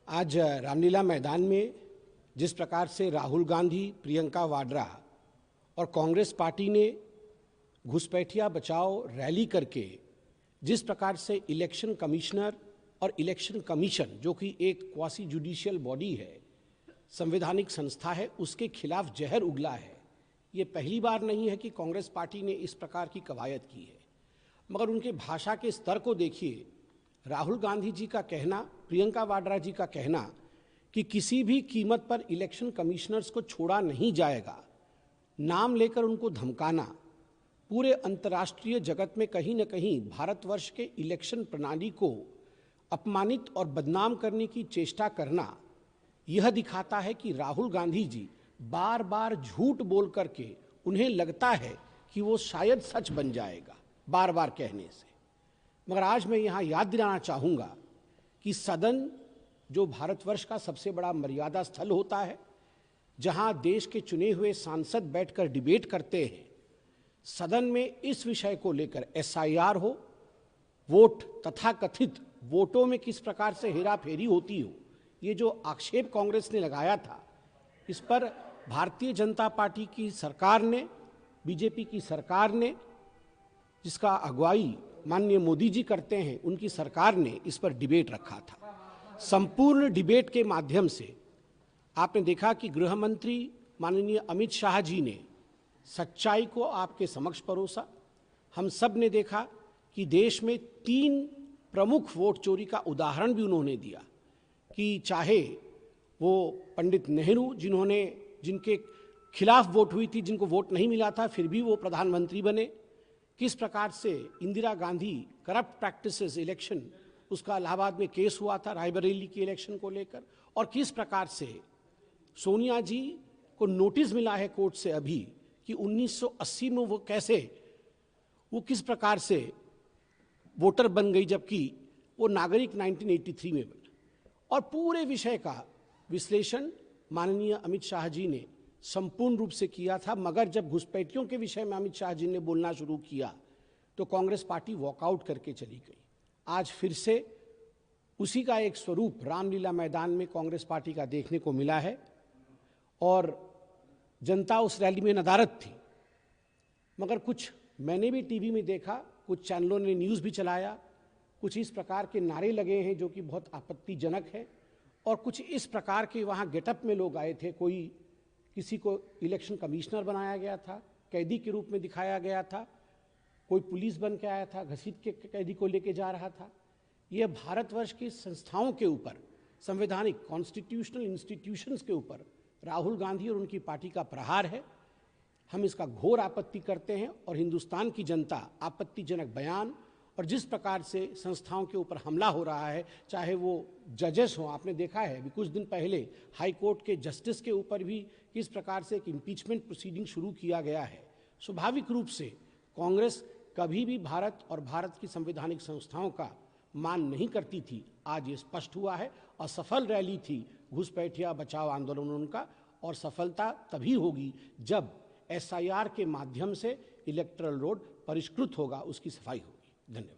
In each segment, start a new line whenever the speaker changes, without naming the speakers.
आज रामलीला मैदान में जिस प्रकार से राहुल गांधी, प्रियंका वाड्रा और कांग्रेस पार्टी ने घुसपैठिया बचाओ रैली करके जिस प्रकार से इलेक्शन कमिश्नर और इलेक्शन कमीशन, जो कि एक क्वासी जुडिशियल बॉडी है, संवैधानिक संस्था है, उसके खिलाफ जहर उगला है। ये पहली बार नहीं है कि कांग्रेस पार्टी ने इस प्रकार की कवायद की है, मगर उनके भाषा के स्तर को देखिए। राहुल गांधी जी का कहना, प्रियंका वाड्रा जी का कहना कि किसी भी कीमत पर इलेक्शन कमिश्नर्स को छोड़ा नहीं जाएगा, नाम लेकर उनको धमकाना, पूरे अंतर्राष्ट्रीय जगत में कहीं न कहीं भारतवर्ष के इलेक्शन प्रणाली को अपमानित और बदनाम करने की चेष्टा करना, यह दिखाता है कि राहुल गांधी जी बार बार झूठ बोल करके उन्हें लगता है कि वो शायद सच बन जाएगा बार बार कहने से। मगर आज मैं यहाँ याद दिलाना चाहूँगा कि सदन जो भारतवर्ष का सबसे बड़ा मर्यादा स्थल होता है, जहाँ देश के चुने हुए सांसद बैठकर डिबेट करते हैं, सदन में इस विषय को लेकर एसआईआर हो, वोट तथाकथित वोटों में किस प्रकार से हेराफेरी होती हो, ये जो आक्षेप कांग्रेस ने लगाया था, इस पर भारतीय जनता पार्टी की सरकार ने, बीजेपी की सरकार ने, जिसका अगुवाई माननीय मोदी जी करते हैं, उनकी सरकार ने इस पर डिबेट रखा था। संपूर्ण डिबेट के माध्यम से आपने देखा कि गृह मंत्री माननीय अमित शाह जी ने सच्चाई को आपके समक्ष परोसा। हम सब ने देखा कि देश में 3 प्रमुख वोट चोरी का उदाहरण भी उन्होंने दिया कि चाहे वो पंडित नेहरू, जिनके खिलाफ वोट हुई थी, जिनको वोट नहीं मिला था, फिर भी वो प्रधानमंत्री बने, किस प्रकार से Indira Gandhi corrupt practices election, उसका इलाहाबाद में केस हुआ था रायबरेली के इलेक्शन को लेकर, और किस प्रकार से सोनिया जी को नोटिस मिला है कोर्ट से अभी कि 1980 में वो किस प्रकार से वोटर बन गई, जबकि वो नागरिक 1983 में बने। और पूरे विषय का विश्लेषण माननीय अमित शाह जी ने संपूर्ण रूप से किया था। मगर जब घुसपैठियों के विषय में अमित शाह जी ने बोलना शुरू किया तो कांग्रेस पार्टी वॉकआउट करके चली गई। आज फिर से उसी का एक स्वरूप रामलीला मैदान में कांग्रेस पार्टी का देखने को मिला है और जनता उस रैली में नदारद थी। मगर कुछ मैंने भी टीवी में देखा, कुछ चैनलों ने न्यूज़ भी चलाया, कुछ इस प्रकार के नारे लगे हैं जो कि बहुत आपत्तिजनक है, और कुछ इस प्रकार के वहाँ गेटअप में लोग आए थे। किसी को इलेक्शन कमिश्नर बनाया गया था, कैदी के रूप में दिखाया गया था, कोई पुलिस बन के आया था, घसीट के कैदी को लेके जा रहा था। यह भारतवर्ष की संस्थाओं के ऊपर, संवैधानिक कॉन्स्टिट्यूशनल इंस्टीट्यूशंस के ऊपर राहुल गांधी और उनकी पार्टी का प्रहार है। हम इसका घोर आपत्ति करते हैं और हिंदुस्तान की जनता आपत्तिजनक बयान और जिस प्रकार से संस्थाओं के ऊपर हमला हो रहा है, चाहे वो जजेस हों, आपने देखा है अभी कुछ दिन पहले हाई कोर्ट के जस्टिस के ऊपर भी किस प्रकार से एक इम्पीचमेंट प्रोसीडिंग शुरू किया गया है। स्वाभाविक रूप से कांग्रेस कभी भी भारत और भारत की संवैधानिक संस्थाओं का मान नहीं करती थी। आज ये स्पष्ट हुआ है। असफल रैली थी घुसपैठिया बचाओ आंदोलन उनका, और सफलता तभी होगी जब एसआईआर के माध्यम से इलेक्टरल रोड परिष्कृत होगा, उसकी सफाई होगी। धन्यवाद।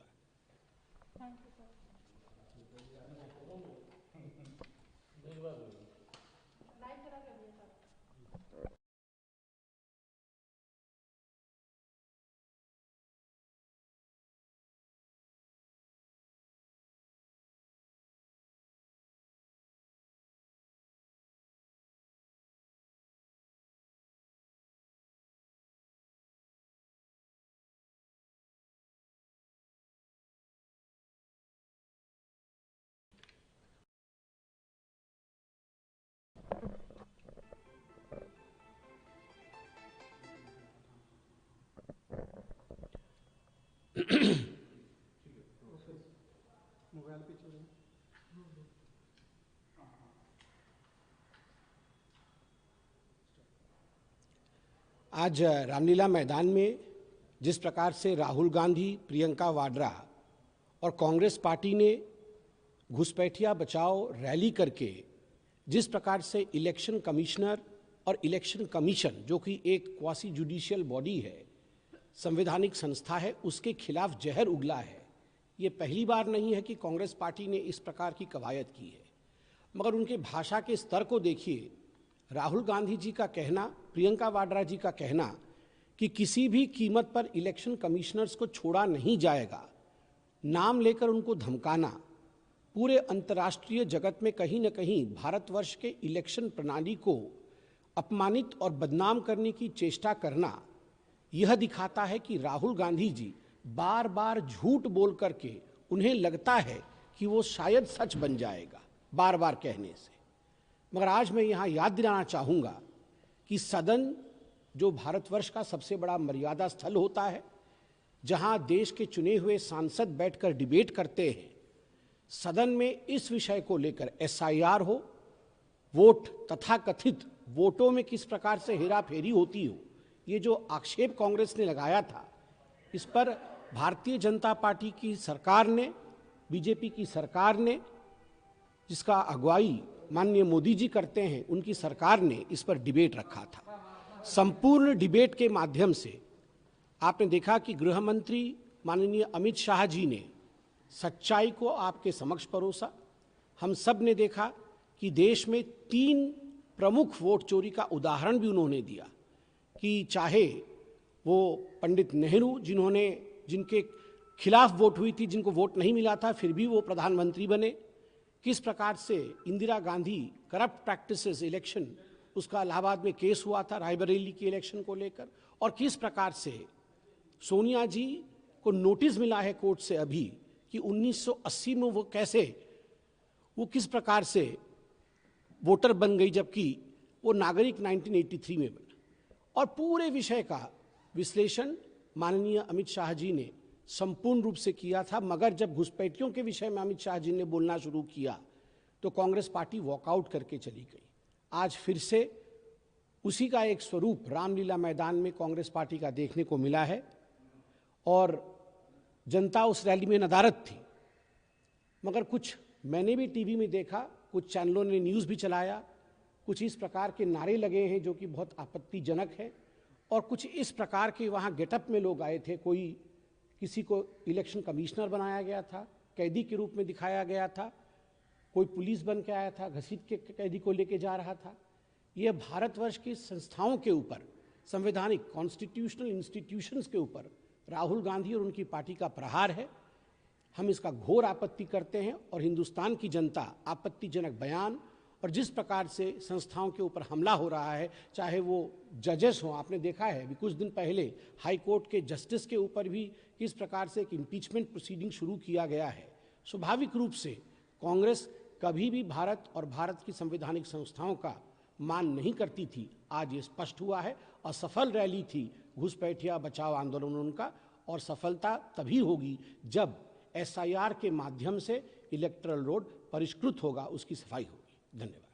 आज रामलीला मैदान में जिस प्रकार से राहुल गांधी, प्रियंका वाड्रा और कांग्रेस पार्टी ने घुसपैठिया बचाओ रैली करके जिस प्रकार से इलेक्शन कमिश्नर और इलेक्शन कमीशन, जो कि एक क्वासी जुडिशियल बॉडी है, संवैधानिक संस्था है, उसके खिलाफ जहर उगला है। ये पहली बार नहीं है कि कांग्रेस पार्टी ने इस प्रकार की कवायद की है, मगर उनके भाषा के स्तर को देखिए। राहुल गांधी जी का कहना, प्रियंका वाड्रा जी का कहना कि किसी भी कीमत पर इलेक्शन कमिश्नर्स को छोड़ा नहीं जाएगा, नाम लेकर उनको धमकाना, पूरे अंतर्राष्ट्रीय जगत में कहीं न कहीं भारतवर्ष के इलेक्शन प्रणाली को अपमानित और बदनाम करने की चेष्टा करना, यह दिखाता है कि राहुल गांधी जी बार बार झूठ बोल करके उन्हें लगता है कि वो शायद सच बन जाएगा बार बार कहने से। मगर आज मैं यहाँ याद दिलाना चाहूँगा कि सदन जो भारतवर्ष का सबसे बड़ा मर्यादा स्थल होता है, जहाँ देश के चुने हुए सांसद बैठकर डिबेट करते हैं, सदन में इस विषय को लेकर SIR हो, वोट तथाकथित वोटों में किस प्रकार से हेराफेरी होती हो, ये जो आक्षेप कांग्रेस ने लगाया था, इस पर भारतीय जनता पार्टी की सरकार ने, बीजेपी की सरकार ने, जिसका अगुवाई माननीय मोदी जी करते हैं, उनकी सरकार ने इस पर डिबेट रखा था। संपूर्ण डिबेट के माध्यम से आपने देखा कि गृह मंत्री माननीय अमित शाह जी ने सच्चाई को आपके समक्ष परोसा। हम सब ने देखा कि देश में 3 प्रमुख वोट चोरी का उदाहरण भी उन्होंने दिया कि चाहे वो पंडित नेहरू जिनके खिलाफ वोट हुई थी, जिनको वोट नहीं मिला था, फिर भी वो प्रधानमंत्री बने, किस प्रकार से Indira Gandhi corrupt practices election, उसका इलाहाबाद में केस हुआ था रायबरेली के इलेक्शन को लेकर, और किस प्रकार से सोनिया जी को नोटिस मिला है कोर्ट से अभी कि 1980 में वो किस प्रकार से वोटर बन गई, जबकि वो नागरिक 1983 में बना। और पूरे विषय का विश्लेषण माननीय अमित शाह जी ने संपूर्ण रूप से किया था। मगर जब घुसपैठियों के विषय में अमित शाह जी ने बोलना शुरू किया तो कांग्रेस पार्टी वॉकआउट करके चली गई। आज फिर से उसी का एक स्वरूप रामलीला मैदान में कांग्रेस पार्टी का देखने को मिला है और जनता उस रैली में नदारद थी। मगर कुछ मैंने भी टीवी में देखा, कुछ चैनलों ने न्यूज़ भी चलाया, कुछ इस प्रकार के नारे लगे हैं जो कि बहुत आपत्तिजनक है, और कुछ इस प्रकार के वहाँ गेटअप में लोग आए थे। किसी को इलेक्शन कमिश्नर बनाया गया था, कैदी के रूप में दिखाया गया था, कोई पुलिस बन के आया था, घसीट के कैदी को लेके जा रहा था। यह भारतवर्ष की संस्थाओं के ऊपर, संवैधानिक कॉन्स्टिट्यूशनल इंस्टीट्यूशंस के ऊपर राहुल गांधी और उनकी पार्टी का प्रहार है। हम इसका घोर आपत्ति करते हैं और हिंदुस्तान की जनता आपत्तिजनक बयान और जिस प्रकार से संस्थाओं के ऊपर हमला हो रहा है, चाहे वो जजेस हों, आपने देखा है अभी कुछ दिन पहले हाई कोर्ट के जस्टिस के ऊपर भी किस प्रकार से एक इम्पीचमेंट प्रोसीडिंग शुरू किया गया है। स्वाभाविक रूप से कांग्रेस कभी भी भारत और भारत की संवैधानिक संस्थाओं का मान नहीं करती थी। आज ये स्पष्ट हुआ है। असफल रैली थी घुसपैठिया बचाओ आंदोलन उनका, और सफलता तभी होगी जब SIR के माध्यम से इलेक्टरल रोल परिष्कृत होगा, उसकी सफाई होगी। धन्यवाद।